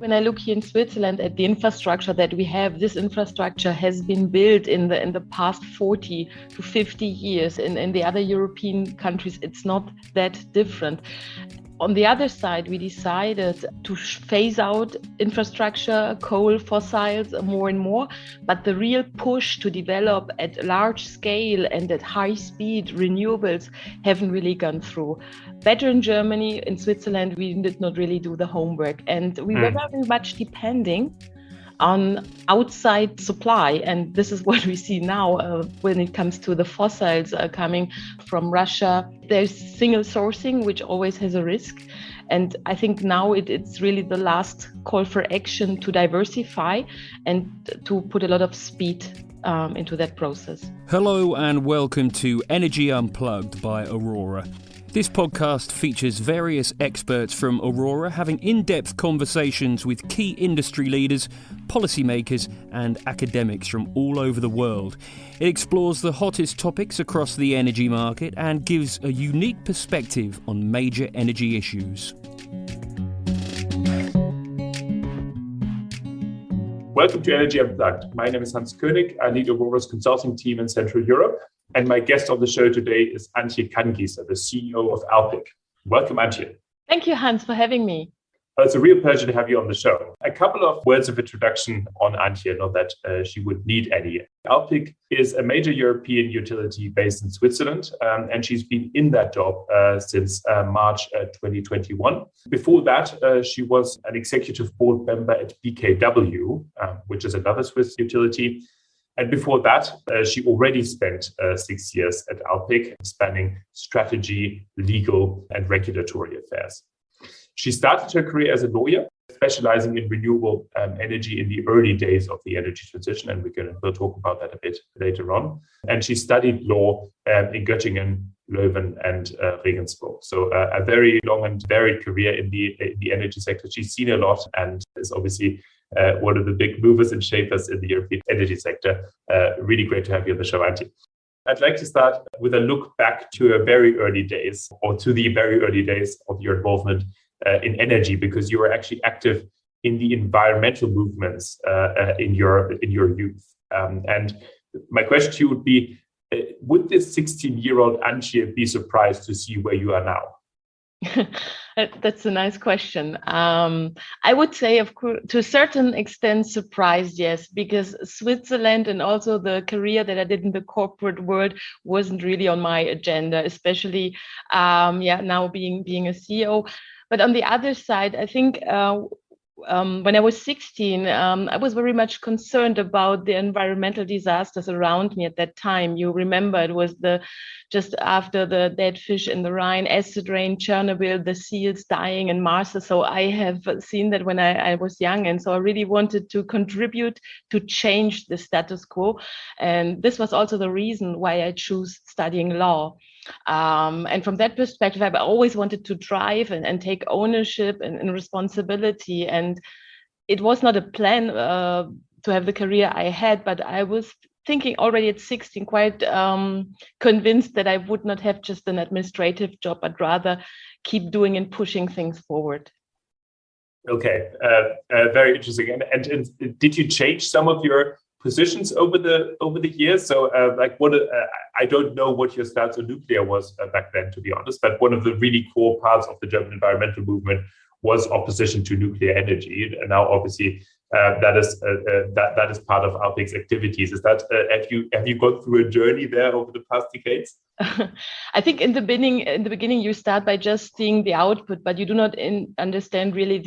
When I look here in Switzerland at the infrastructure that we have, this infrastructure has been built in the past 40 to 50 years. In the other European countries, it's not that different. On the other side, we decided to phase out infrastructure, coal, fossils more and more, but the real push to develop at large scale and at high speed renewables haven't really gone through. Better in Germany, in Switzerland, we did not really do the homework, and we were very much depending on outside supply. And this is what we see now when it comes to the fossils coming from Russia. There's single sourcing, which always has a risk. And I think now it's really the last call for action to diversify and to put a lot of speed into that process. Hello and welcome to Energy Unplugged by Aurora. This podcast features various experts from Aurora having in-depth conversations with key industry leaders, policymakers and academics from all over the world. It explores the hottest topics across the energy market and gives a unique perspective on major energy issues. Welcome to Energy Unplugged. My name is Hans Koenig. I lead Aurora's consulting team in Central Europe. And my guest on the show today is Antje Kanngiesser, the CEO of Alpiq. Welcome, Antje. Thank you, Hans, for having me. It's a real pleasure to have you on the show. A couple of words of introduction on Antje, not that she would need any. Alpiq is a major European utility based in Switzerland, and she's been in that job since March 2021. Before that, she was an executive board member at BKW, which is another Swiss utility. And before that, she already spent 6 years at Alpiq, spanning strategy, legal, and regulatory affairs. She started her career as a lawyer, specializing in renewable energy in the early days of the energy transition, and we'll talk about that a bit later on. And she studied law in Göttingen, Leuven, and Regensburg. So a very long and varied career in the energy sector. She's seen a lot and is obviously one of the big movers and shapers in the European energy sector. Really great to have you on the show, Antje. I'd like to start with a look back to the very early days of your involvement in energy, because you were actually active in the environmental movements in your youth. And my question to you would be, would this 16-year-old Antje be surprised to see where you are now? That's a nice question. I would say, of course, to a certain extent, surprised, yes, because Switzerland and also the career that I did in the corporate world wasn't really on my agenda, especially now being a CEO. But on the other side, I think when I was 16, I was very much concerned about the environmental disasters around me at that time. You remember it was just after the dead fish in the Rhine, acid rain, Chernobyl, the seals dying in Mars. So I have seen that when I was young. And so I really wanted to contribute to change the status quo. And this was also the reason why I chose studying law. And from that perspective, I've always wanted to drive and take ownership and responsibility. And it was not a plan to have the career I had, but I was thinking already at 16, quite convinced that I would not have just an administrative job, but rather keep doing and pushing things forward. Okay, very interesting. And did you change some of your positions over the years? So I don't know what your stance on nuclear was back then, to be honest, but one of the really core parts of the German environmental movement was opposition to nuclear energy. And now obviously that is part of Alpiq's activities. Is that have you gone through a journey there over the past decades? I think in the beginning you start by just seeing the output, but you do not understand really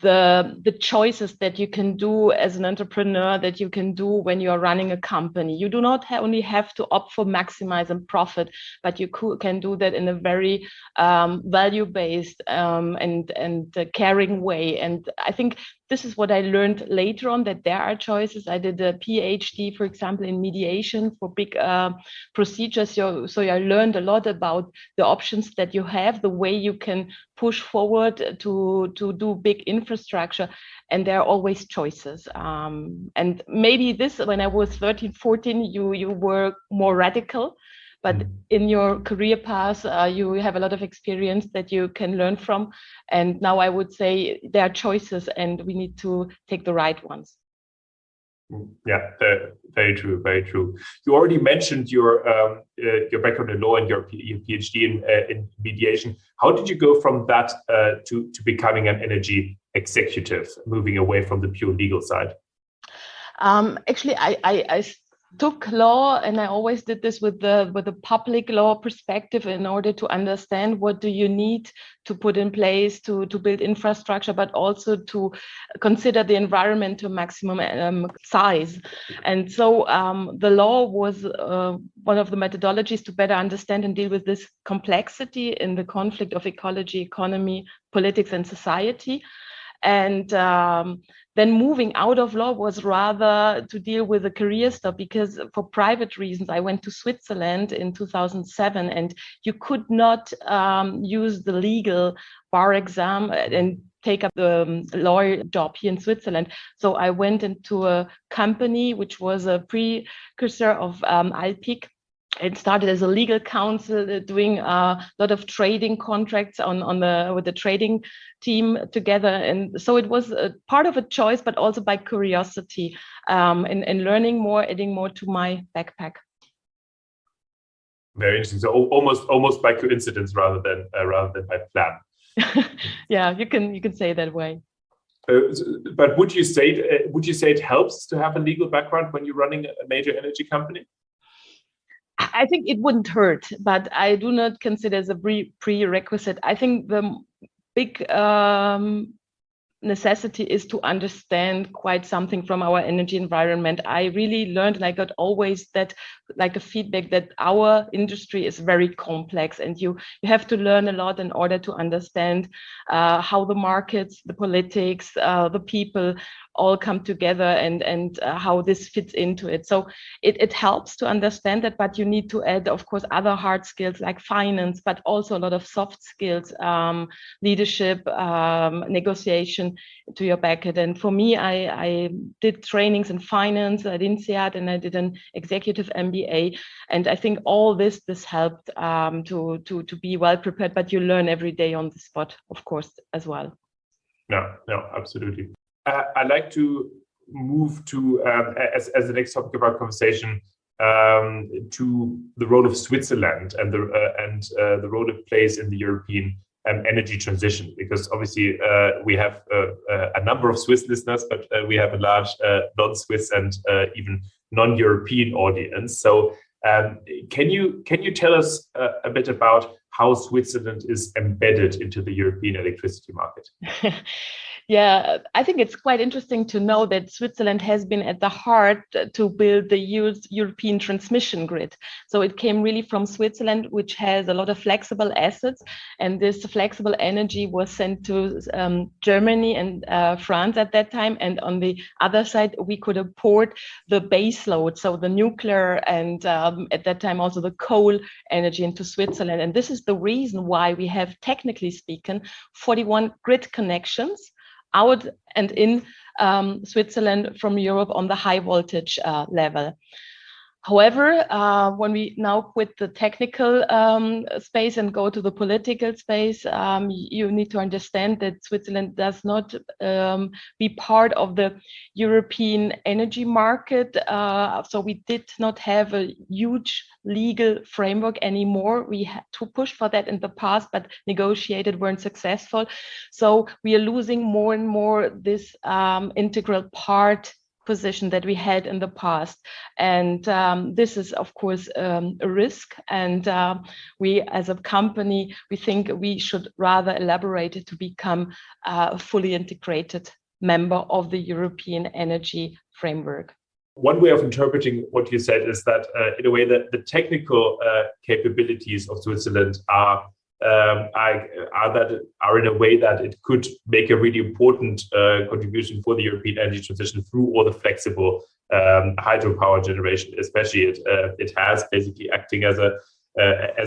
the choices that you can do as an entrepreneur, that you can do when you are running a company. You do not only have to opt for maximizing profit, but you can do that in a very value-based and caring way. And I think this is what I learned later on, that there are choices. I did a PhD, for example, in mediation for big procedures. So I learned a lot about the options that you have, the way you can push forward to do big infrastructure. And there are always choices. And maybe when I was 13, 14, you were more radical. But in your career path, you have a lot of experience that you can learn from. And now I would say there are choices and we need to take the right ones. Yeah, very true, very true. You already mentioned your background in law and your PhD in mediation. How did you go from that to becoming an energy executive, moving away from the pure legal side? Actually, I took law, and I always did this with the public law perspective in order to understand what do you need to put in place to build infrastructure, but also to consider the environment to maximum size. And so the law was one of the methodologies to better understand and deal with this complexity in the conflict of ecology, economy, politics, and society. And then moving out of law was rather to deal with a career stuff, because for private reasons, I went to Switzerland in 2007 and you could not use the legal bar exam and take up the lawyer job here in Switzerland. So I went into a company which was a precursor of Alpiq. It started as a legal counsel, doing a lot of trading contracts with the trading team together, and so it was a part of a choice, but also by curiosity, and learning more, adding more to my backpack. Very interesting. So almost by coincidence rather than by plan. Yeah, you can say it that way. But would you say it helps to have a legal background when you're running a major energy company? I think it wouldn't hurt, but I do not consider it as a prerequisite. I think the big necessity is to understand quite something from our energy environment. I really learned, and I got always that like a feedback that our industry is very complex, and you have to learn a lot in order to understand how the markets, the politics, the people all come together, and how this fits into it. So it helps to understand that, but you need to add, of course, other hard skills like finance, but also a lot of soft skills, leadership, negotiation to your backend. And for me, I did trainings in finance, I did INSEAD, and I did an executive MBA. And I think all this helped to be well prepared, but you learn every day on the spot, of course, as well. No, absolutely. I'd like to move to, as the next topic of our conversation, to the role of Switzerland and the role it plays in the European energy transition, because obviously we have a number of Swiss listeners, but we have a large non-Swiss and even non-European audience. So can you tell us a bit about how Switzerland is embedded into the European electricity market? Yeah, I think it's quite interesting to know that Switzerland has been at the heart to build the European transmission grid. So it came really from Switzerland, which has a lot of flexible assets. And this flexible energy was sent to Germany and France at that time. And on the other side, we could import the base load, so the nuclear and at that time also the coal energy into Switzerland. And this is the reason why we have, technically speaking, 41 grid connections out and in Switzerland from Europe on the high voltage level. However, when we now quit the technical space and go to the political space, you need to understand that Switzerland does not be part of the European energy market. So we did not have a huge legal framework anymore. We had to push for that in the past, but negotiated, weren't successful. So we are losing more and more this integral part position that we had in the past. And this is, of course, a risk. And we, as a company, we think we should rather elaborate it to become a fully integrated member of the European energy framework. One way of interpreting what you said is that, in a way, that the technical capabilities of Switzerland are in a way that it could make a really important contribution for the European energy transition through all the flexible hydropower generation. Especially, it has basically acting as a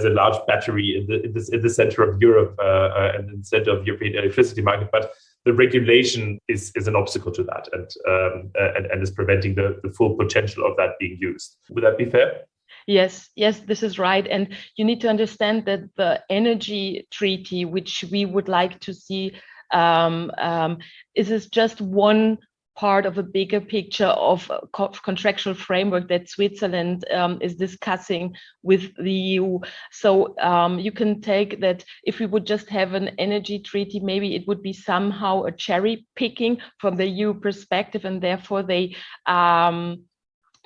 large battery in the center of Europe and in the center of the European electricity market. But the regulation is an obstacle to that, and is preventing the full potential of that being used. Would that be fair? Yes, yes, this is right. And you need to understand that the energy treaty, which we would like to see, is just one part of a bigger picture of a contractual framework that Switzerland is discussing with the EU. So you can take that if we would just have an energy treaty, maybe it would be somehow a cherry picking from the EU perspective, and therefore they are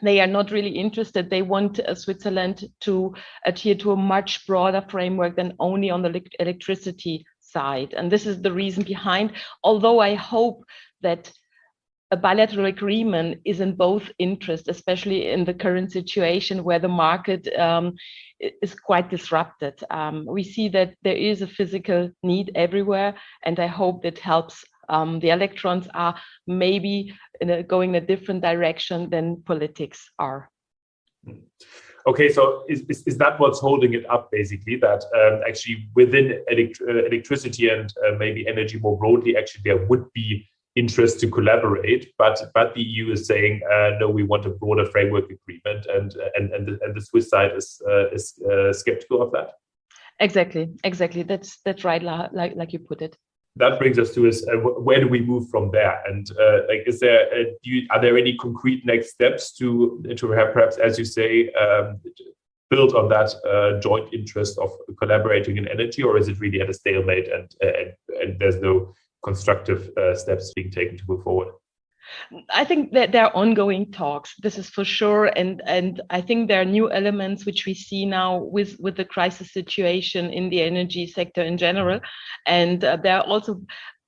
not really interested. They want Switzerland to adhere to a much broader framework than only on the electricity side. And this is the reason behind, although I hope that a bilateral agreement is in both interests, especially in the current situation where the market is quite disrupted. We see that there is a physical need everywhere, and I hope that helps. The electrons are maybe going in a different direction than politics are. Okay, so is that what's holding it up, basically, that actually within electricity and maybe energy more broadly, actually there would be interest to collaborate, but the EU is saying no, we want a broader framework agreement, and the Swiss side is skeptical of that. Exactly. That's right, like you put it. That brings us to where do we move from there? And are there any concrete next steps to have, perhaps, as you say, build on that joint interest of collaborating in energy, or is it really at a stalemate and there's no constructive steps being taken to move forward? I think that there are ongoing talks, this is for sure, and I think there are new elements which we see now with the crisis situation in the energy sector in general, and there are also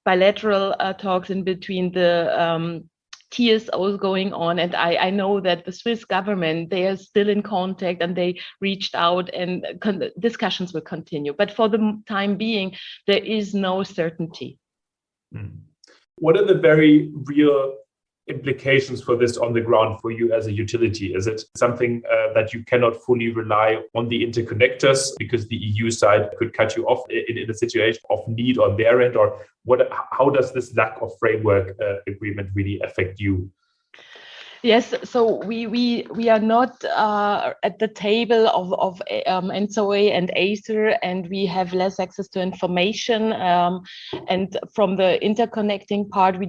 bilateral talks in between the TSOs going on, and I know that the Swiss government, they are still in contact and they reached out, and discussions will continue. But for the time being, there is no certainty. What are the very real implications for this on the ground for you as a utility? Is it something that you cannot fully rely on the interconnectors because the EU side could cut you off in a situation of need on their end? Or how does this lack of framework agreement really affect you? Yes, so we are not at the table of NSOA and Acer, and we have less access to information. And from the interconnecting part, we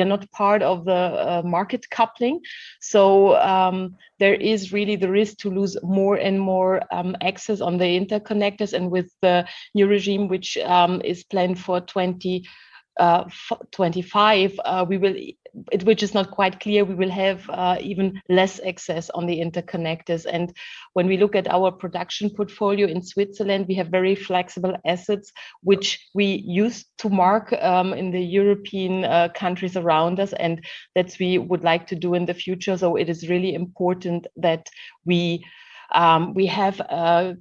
are not part of the market coupling. So there is really the risk to lose more and more access on the interconnectors, and with the new regime, which is planned for 2025, which is not quite clear, we will have even less access on the interconnectors. And when we look at our production portfolio in Switzerland, we have very flexible assets, which we use to mark in the European countries around us, and that we would like to do in the future. So it is really important that we have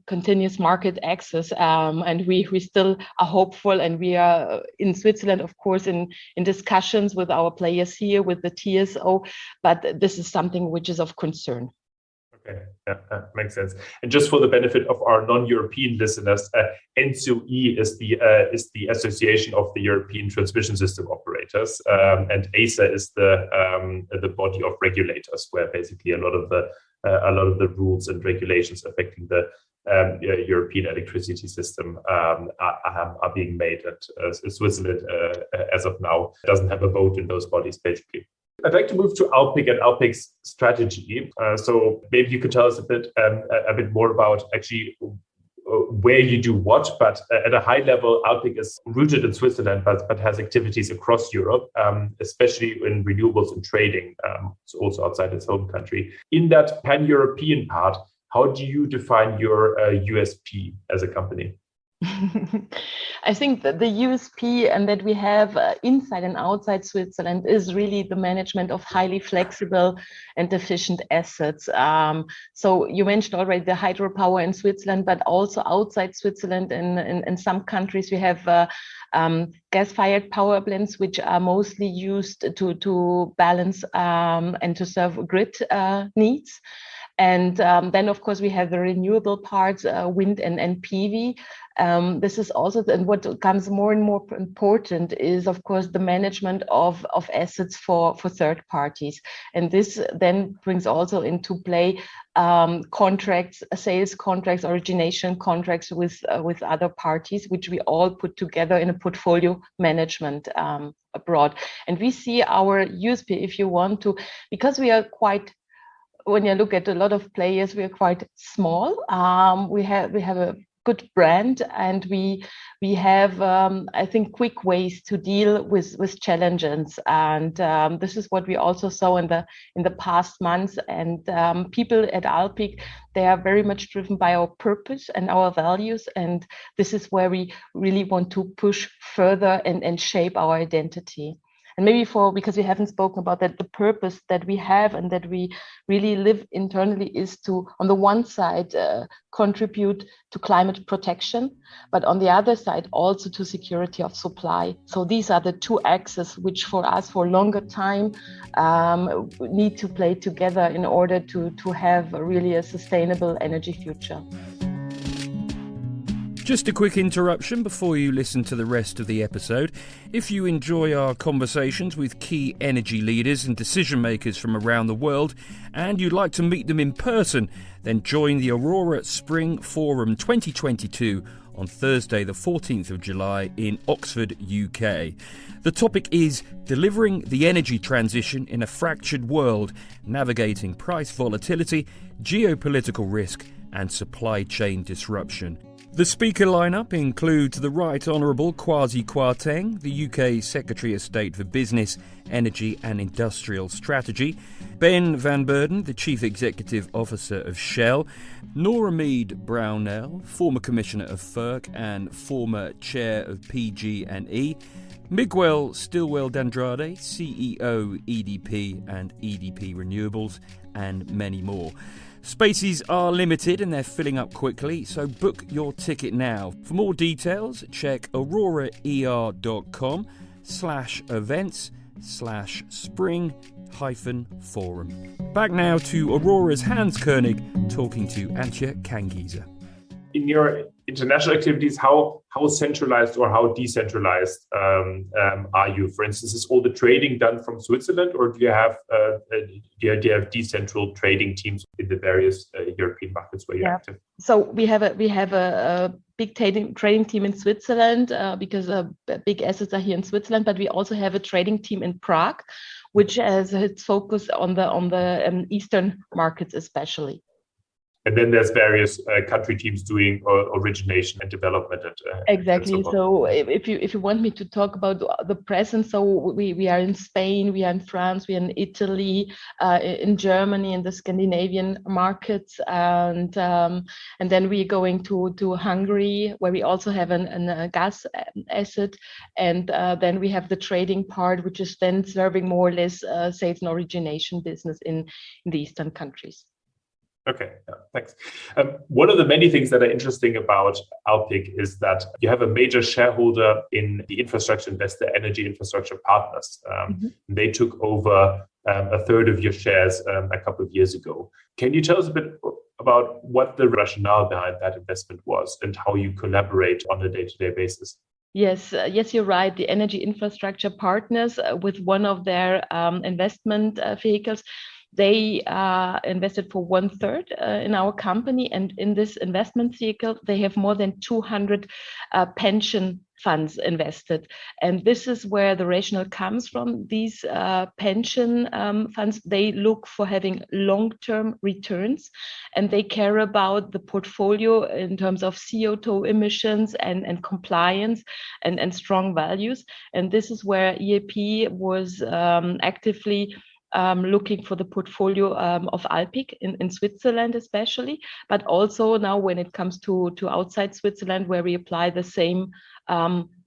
continuous market access, and we still are hopeful, and we are in Switzerland, of course, in discussions with our players here, with the TSO, but this is something which is of concern. Okay, yeah, makes sense. And just for the benefit of our non-European listeners, NSOE is the Association of the European Transmission System Operators, and ACER is the body of regulators, where basically a lot of the rules and regulations affecting the European electricity system are being made. And Switzerland, as of now, doesn't have a vote in those bodies, basically. I'd like to move to Alpiq and Alpiq's strategy. So maybe you could tell us a bit more about actually where you do what, but at a high level, Alpiq is rooted in Switzerland, but has activities across Europe, especially in renewables and trading, so also outside its home country. In that pan-European part, how do you define your USP as a company? I think that the USP and that we have inside and outside Switzerland is really the management of highly flexible and efficient assets. So you mentioned already the hydropower in Switzerland, but also outside Switzerland in some countries we have gas-fired power plants, which are mostly used to balance and to serve grid needs. And then, of course, we have the renewable parts, wind and PV. This is also, and what becomes more and more important is, of course, the management of assets for third parties. And this then brings also into play contracts, sales contracts, origination contracts with other parties, which we all put together in a portfolio management abroad. And we see our USP, if you want to, because we are quite, when you look at a lot of players, we are quite small. We have a good brand, and we have I think quick ways to deal with challenges, and this is what we also saw in the past months. And people at Alpiq, they are very much driven by our purpose and our values, and this is where we really want to push further and shape our identity. And maybe because we haven't spoken about that, the purpose that we have and that we really live internally is to, on the one side, contribute to climate protection, but on the other side, also to security of supply. So these are the two axes which for us, for longer time, need to play together in order to have really a sustainable energy future. Just a quick interruption before you listen to the rest of the episode. If you enjoy our conversations with key energy leaders and decision makers from around the world, and you'd like to meet them in person, then join the Aurora Spring Forum 2022 on Thursday the 14th of July in Oxford, UK. The topic is delivering the energy transition in a fractured world, navigating price volatility, geopolitical risk and supply chain disruption. The speaker lineup includes the Right Honourable Kwasi Kwarteng, the UK Secretary of State for Business, Energy and Industrial Strategy, Ben van Beurden, the Chief Executive Officer of Shell, Nora Mead Brownell, former Commissioner of FERC and former Chair of PG&E, Miguel Stilwell d'Andrade, CEO EDP and EDP Renewables, and many more. Spaces are limited and they're filling up quickly, so book your ticket now. For more details, check auroraer.com/events/spring-forum. Back now to Aurora's Hans Koenig talking to Antje Kanngiesser. In your international activities, how centralized or how decentralized are you? For instance, is all the trading done from Switzerland, or do you have decentral trading teams in the various European markets where you're active? So we have a big trading team in Switzerland because big assets are here in Switzerland, but we also have a trading team in Prague, which has its focus on the Eastern markets especially. And then there's various country teams doing origination and development. Exactly. And so if you want me to talk about the presence, so we are in Spain, we are in France, we are in Italy, in Germany, in the Scandinavian markets, and then we're going to Hungary, where we also have a gas asset, and then we have the trading part, which is then serving more or less sales and origination business in the Eastern countries. Okay, thanks. One of the many things that are interesting about Alpiq is that you have a major shareholder in the infrastructure investor, Energy Infrastructure Partners. They took over a third of your shares a couple of years ago. Can you tell us a bit about what the rationale behind that investment was and how you collaborate on a day-to-day basis? Yes, you're right. The Energy Infrastructure Partners, with one of their investment vehicles, they invested for 1/3 in our company, and in this investment vehicle, they have more than 200 pension funds invested. And this is where the rationale comes from. These pension funds, they look for having long-term returns, and they care about the portfolio in terms of CO2 emissions and compliance and strong values. And this is where EAP was actively looking for the portfolio of Alpiq in Switzerland especially, but also now when it comes to outside Switzerland, where we apply the same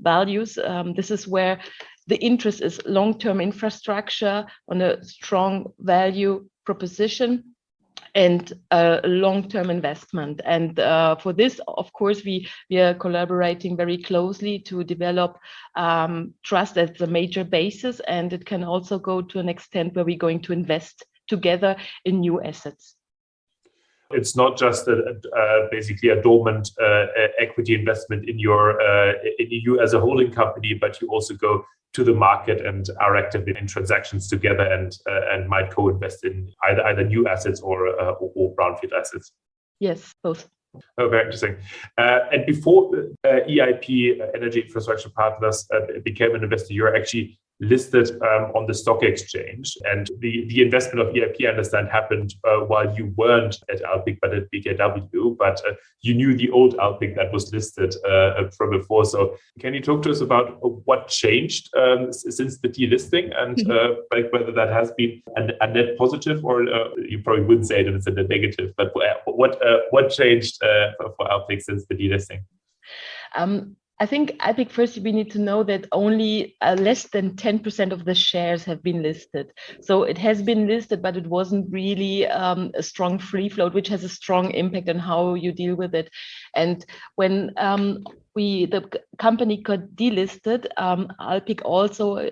values. This is where the interest is long-term infrastructure on a strong value proposition and long-term investment. And for this, of course, we are collaborating very closely to develop trust as a major basis, and it can also go to an extent where we're going to invest together in new assets. it's not just basically a dormant equity investment in you as a holding company, but you also go to the market and are active in transactions together and might co-invest in either new assets or brownfield assets. Yes, both. Oh, very interesting. And before EIP, Energy Infrastructure Partners, became an investor, you're actually listed on the stock exchange. And the investment of EIP, I understand, happened while you weren't at Alpiq, but at BKW. But you knew the old Alpiq that was listed from before. So can you talk to us about what changed since the delisting and like whether that has been a net positive, or you probably wouldn't say that it's a net negative, but what changed for Alpiq since the delisting? I think Alpiq, first we need to know that only less than 10% of the shares have been listed. So it has been listed, but it wasn't really a strong free float, which has a strong impact on how you deal with it. And when the company got delisted, Alpiq also,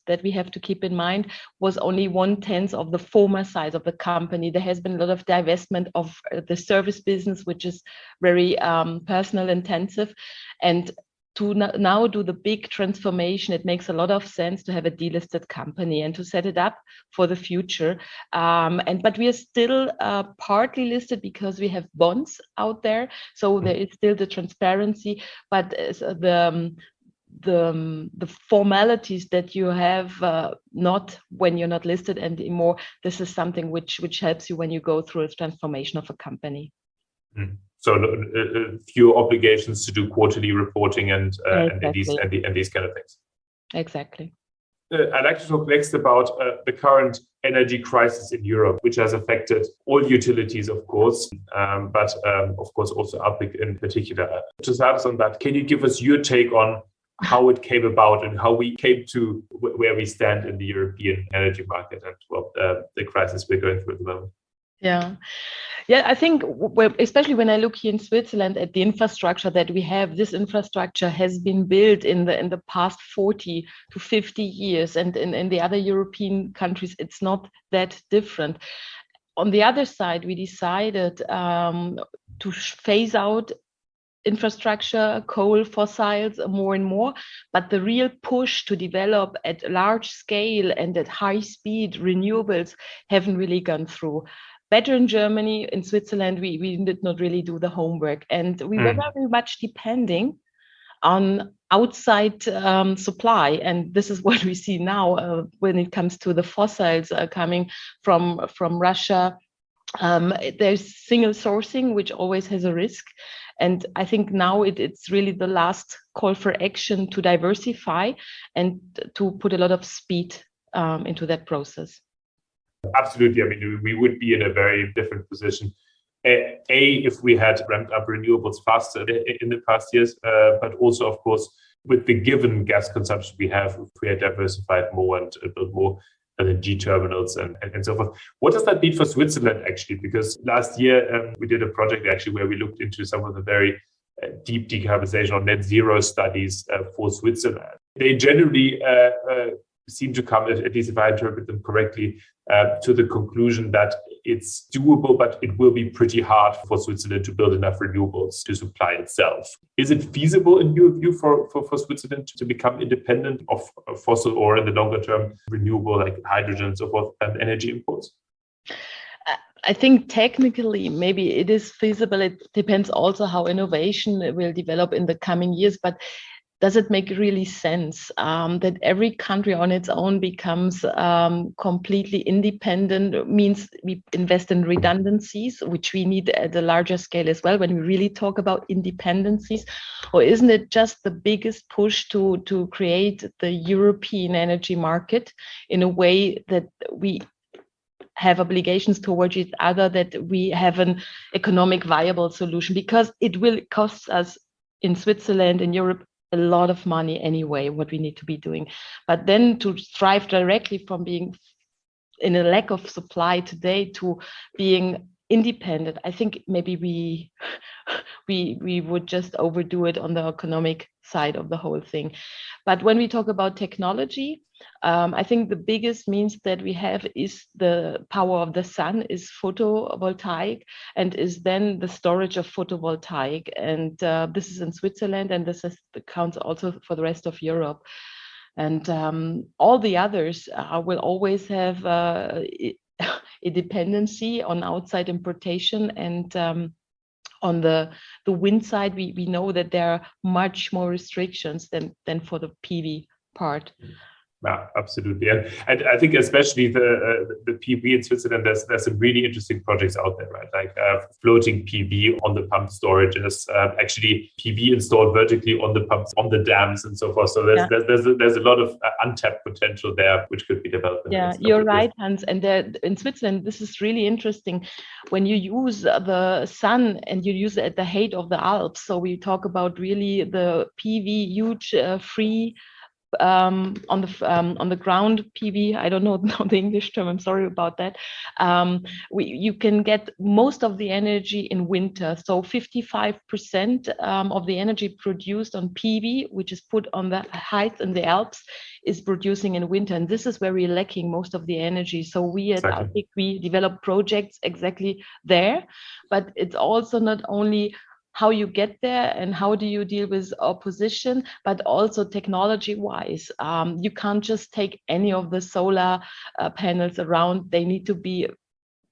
that we have to keep in mind, was only 1/10 of the former size of the company. There has been a lot of divestment of the service business, which is very personal intensive. And to now do the big transformation, it makes a lot of sense to have a delisted company and to set it up for the future. But we are still partly listed because we have bonds out there, so there is still the transparency. But the formalities that you have not when you're not listed anymore, this is something which helps you when you go through a transformation of a company. So fewer obligations to do quarterly reporting and these kind of things. Exactly. I'd like to talk next about the current energy crisis in Europe, which has affected all utilities, of course, but of course also Alpiq in particular. To start us on that, can you give us your take on how it came about and how we came to where we stand in the European energy market and the crisis we're going through at the moment? Yeah, I think especially when I look here in Switzerland at the infrastructure that we have, this infrastructure has been built in the past 40 to 50 years. And in the other European countries, it's not that different. On the other side, we decided to phase out infrastructure, coal, fossils more and more, but the real push to develop at large scale and at high speed renewables haven't really gone through. Better in Germany, in Switzerland, we did not really do the homework, and we were very much depending on outside supply. And this is what we see now when it comes to the fossils coming from Russia. There's single sourcing, which always has a risk. And I think now it's really the last call for action to diversify and to put a lot of speed into that process. Absolutely. I mean, we would be in a very different position. If we had ramped up renewables faster in the past years, but also, of course, with the given gas consumption we have, if we had diversified more and built more LNG terminals and so forth. What does that mean for Switzerland, actually? Because last year we did a project actually where we looked into some of the very deep decarbonization or net zero studies for Switzerland. They generally seem to come, at least if I interpret them correctly, to the conclusion that it's doable, but it will be pretty hard for Switzerland to build enough renewables to supply itself. Is it feasible in your view for Switzerland to become independent of fossil or in the longer term renewable like hydrogen and so forth and energy imports? I think technically maybe it is feasible. It depends also how innovation will develop in the coming years, but does it make really sense that every country on its own becomes completely independent? Means we invest in redundancies, which we need at a larger scale as well when we really talk about independencies? Or isn't it just the biggest push to create the European energy market in a way that we have obligations towards each other, that we have an economic viable solution? Because it will cost us in Switzerland, in Europe, a lot of money anyway, what we need to be doing. But then to strive directly from being in a lack of supply today to being independent, I think maybe we would just overdo it on the economic side of the whole thing. But when we talk about technology, I think the biggest means that we have is the power of the sun, is photovoltaic, and is then the storage of photovoltaic. And this is in Switzerland, and this counts also for the rest of Europe. And all the others will always have a dependency on outside importation. And on the wind side, we know that there are much more restrictions than for the PV part. Yeah, absolutely. And I think especially the PV in Switzerland, there's some really interesting projects out there, right? Like floating PV on the pump storages, actually PV installed vertically on the pumps, on the dams and so forth. So there's a lot of untapped potential there, which could be developed. Yeah, you're right, Hans. And in Switzerland, this is really interesting. When you use the sun and you use it at the height of the Alps, so we talk about really the PV huge free on the ground PV. I don't know the English term. I'm sorry about that. You can get most of the energy in winter. So 55% of the energy produced on PV, which is put on the heights in the Alps, is producing in winter. And this is where we're lacking most of the energy. So we at Alpiq, we develop projects exactly there. But it's also not only how you get there and how do you deal with opposition, but also technology-wise. You can't just take any of the solar panels around. They need to be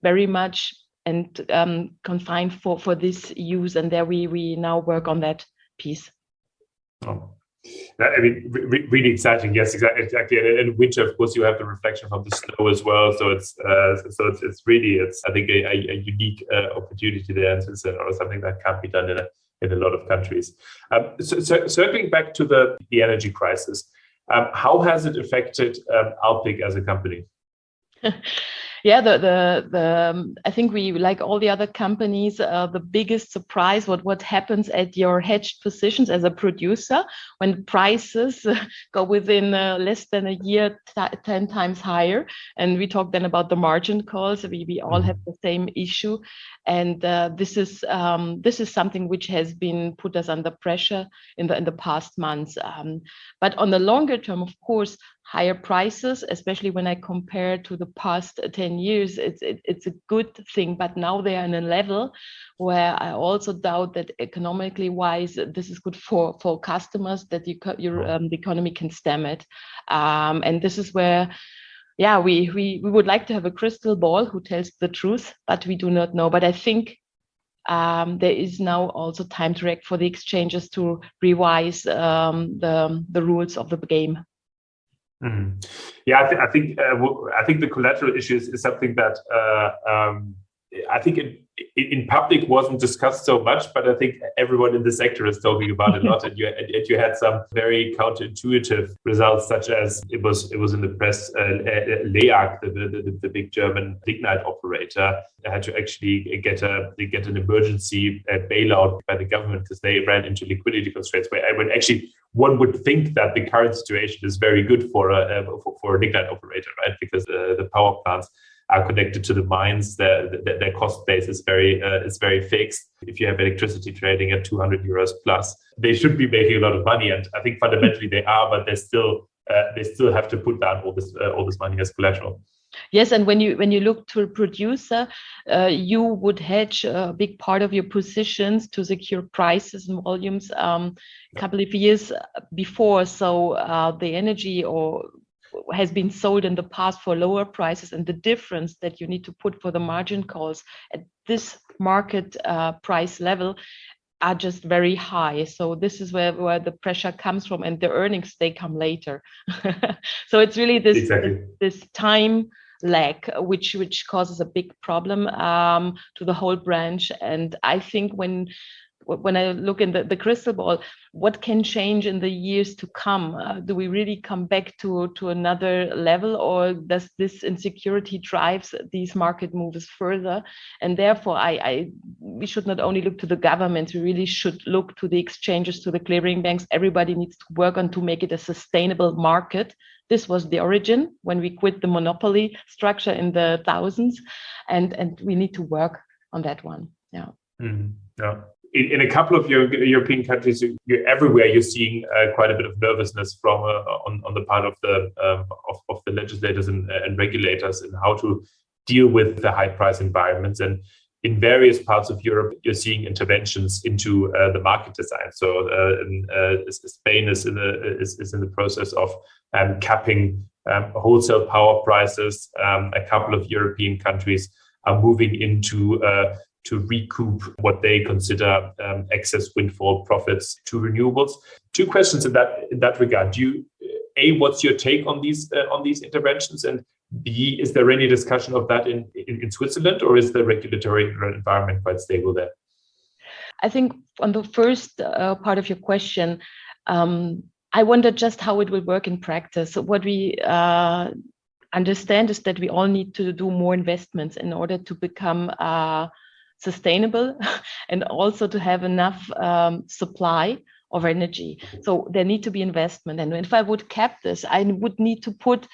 very much and confined for this use. And there we now work on that piece. Oh. I mean, really exciting. Yes, exactly. And in winter, of course, you have the reflection from the snow as well. So it's really I think a unique opportunity there in Switzerland, or something that can't be done in a lot of countries. So circling back to the energy crisis, how has it affected Alpiq as a company? Yeah, I think we, like all the other companies, the biggest surprise what happens at your hedged positions as a producer when prices go within less than a year 10 times higher. And we talk then about the margin calls. We all have the same issue, and this is something which has been put us under pressure in the past months. But on the longer term, of course, higher prices, especially when I compare to the past 10 years, it's a good thing. But now they are in a level where I also doubt that economically wise, this is good for customers, that the economy can stem it. And this is where, we would like to have a crystal ball who tells the truth, but we do not know. But I think there is now also time to react for the exchanges to revise the rules of the game. Mm-hmm. Yeah, I think the collateral issue is something that I think in public wasn't discussed so much, but I think everyone in the sector is talking about it a lot. And you had some very counterintuitive results, such as it was in the press. LEAG, the big German lignite operator, had to actually get an emergency bailout by the government because they ran into liquidity constraints. When actually one would think that the current situation is very good for a lignite operator, right? Because the power plants are connected to the mines. Their cost base is very fixed. If you have electricity trading at 200 euros plus, they should be making a lot of money, and I think fundamentally they are, but they still have to put down all this money as collateral. Yes, and when you look to a producer, you would hedge a big part of your positions to secure prices and volumes a couple of years before. So the energy has been sold in the past for lower prices, and the difference that you need to put for the margin calls at this market price level are just very high. So this is where the pressure comes from, and the earnings, they come later. So it's really this time lag which causes a big problem to the whole branch. And I think when I look in the crystal ball, what can change in the years to come? Do we really come back to another level, or does this insecurity drives these market moves further? And therefore, we should not only look to the government, we really should look to the exchanges, to the clearing banks. Everybody needs to work on to make it a sustainable market. This was the origin when we quit the monopoly structure in the thousands, and we need to work on that one. Yeah. Mm-hmm. Yeah. in a couple of European countries, everywhere you're seeing quite a bit of nervousness from on the part of the legislators and regulators in how to deal with the high price environments. And in various parts of Europe, you're seeing interventions into the market design. So Spain is in the process of capping wholesale power prices. A couple of European countries are moving into to recoup what they consider excess windfall profits to renewables. Two questions in that regard. What's your take on these interventions? And B, is there any discussion of that in Switzerland, or is the regulatory environment quite stable there? I think on the first part of your question, I wonder just how it will work in practice. So what we understand is that we all need to do more investments in order to become sustainable and also to have enough supply of energy. So there need to be investment. And if I would cap this, I would need to put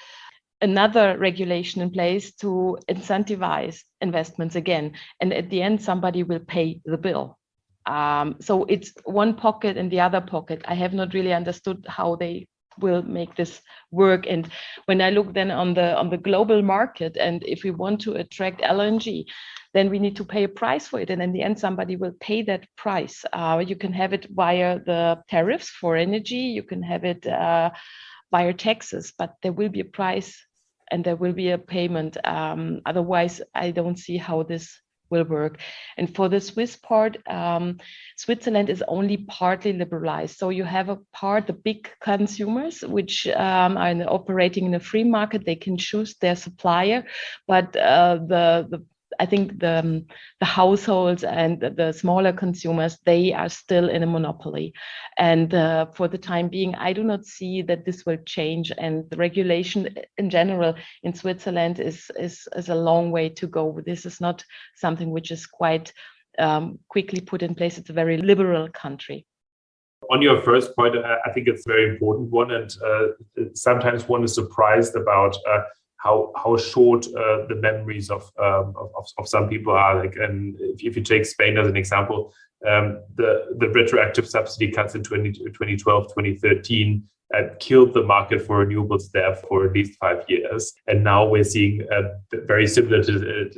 another regulation in place to incentivize investments again. And at the end, somebody will pay the bill. So it's one pocket and the other pocket. I have not really understood how they will make this work. And when I look then on the global market, and if we want to attract LNG, then we need to pay a price for it. And in the end, somebody will pay that price. You can have it via the tariffs for energy. You can have it via taxes, but there will be a price and there will be a payment. Otherwise, I don't see how this will work. And for the Swiss part, Switzerland is only partly liberalized. So you have a part, the big consumers, which are operating in a free market, they can choose their supplier, but I think the households and the smaller consumers, they are still in a monopoly. And for the time being, I do not see that this will change. And the regulation in general in Switzerland is a long way to go. This is not something which is quite quickly put in place. It's a very liberal country. On your first point, I think it's a very important one. And sometimes one is surprised about how short the memories of some people are. Like, and if you take Spain as an example, the retroactive subsidy cuts in 2012, 2013 killed the market for renewables there for at least 5 years. And now we're seeing very similar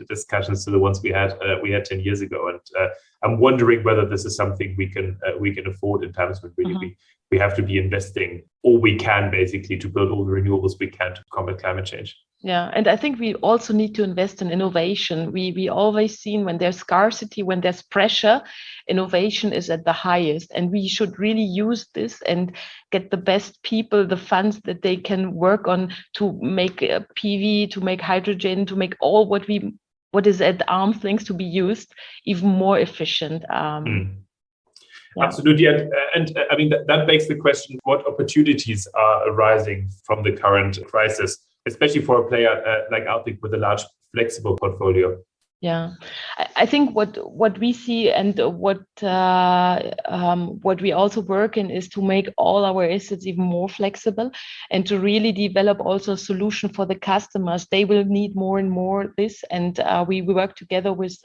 discussions to the ones we had 10 years ago. And I'm wondering whether this is something we can afford in times when really we have to be investing all we can, basically, to build all the renewables we can to combat climate change. Yeah, and I think we also need to invest in innovation. We always seen when there's scarcity, when there's pressure, innovation is at the highest. And we should really use this and get the best people, the funds that they can work on to make PV, to make hydrogen, to make all what is at arm's length to be used even more efficient. Yeah. Absolutely. And I mean, that begs the question, what opportunities are arising from the current crisis, especially for a player like Alpiq with a large flexible portfolio? Yeah, I think what we see and what we also work in is to make all our assets even more flexible and to really develop also a solution for the customers. They will need more and more this, and we work together with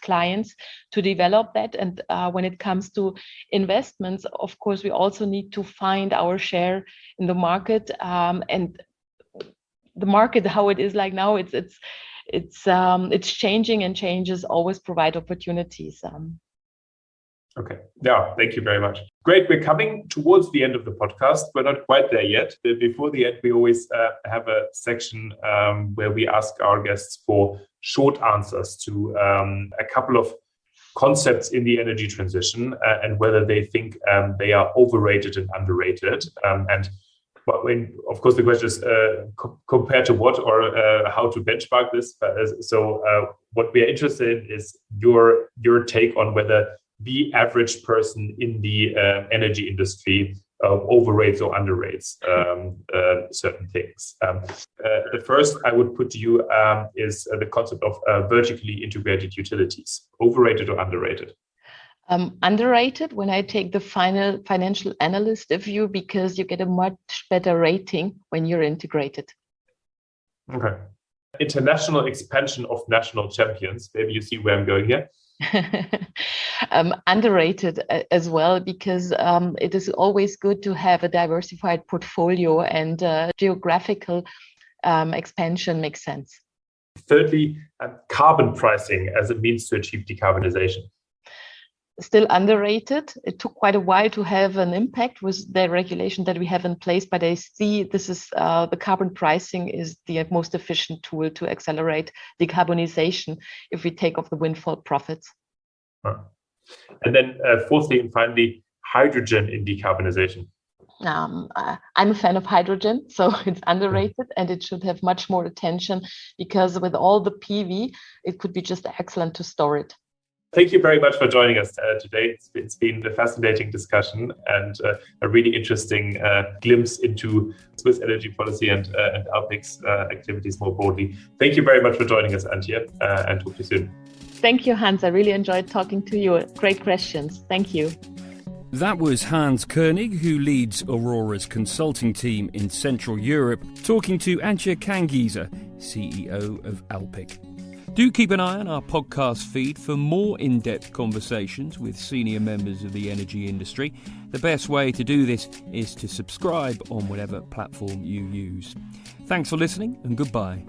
clients to develop that. And when it comes to investments, of course, we also need to find our share in the market, and the market, how it is like now, it's changing, and changes always provide opportunities. Okay. Yeah, thank you very much. Great. We're coming towards the end of the podcast. We're not quite there yet. Before the end, we always have a section where we ask our guests for short answers to a couple of concepts in the energy transition and whether they think they are overrated and underrated. Of course, the question is compared to what, or how to benchmark this. So what we are interested in is your take on whether the average person in the energy industry overrates or underrates certain things. The first I would put to you is the concept of vertically integrated utilities. Overrated or underrated? Underrated when I take the final financial analyst view, because you get a much better rating when you're integrated. Okay. International expansion of national champions. Maybe you see where I'm going here. underrated as well, because it is always good to have a diversified portfolio, and geographical expansion makes sense. Thirdly, carbon pricing as a means to achieve decarbonization. Still underrated. It took quite a while to have an impact with the regulation that we have in place, but I see this is the carbon pricing is the most efficient tool to accelerate decarbonization if we take off the windfall profits. And then fourthly and finally, hydrogen in decarbonization. I'm a fan of hydrogen, so it's underrated and it should have much more attention, because with all the PV, it could be just excellent to store it. Thank you very much for joining us today. It's been a fascinating discussion and a really interesting glimpse into Swiss energy policy and Alpiq's activities more broadly. Thank you very much for joining us, Antje, and talk to you soon. Thank you, Hans. I really enjoyed talking to you. Great questions. Thank you. That was Hans Koenig, who leads Aurora's consulting team in Central Europe, talking to Antje Kanngiesser, CEO of Alpiq. Do keep an eye on our podcast feed for more in-depth conversations with senior members of the energy industry. The best way to do this is to subscribe on whatever platform you use. Thanks for listening and goodbye.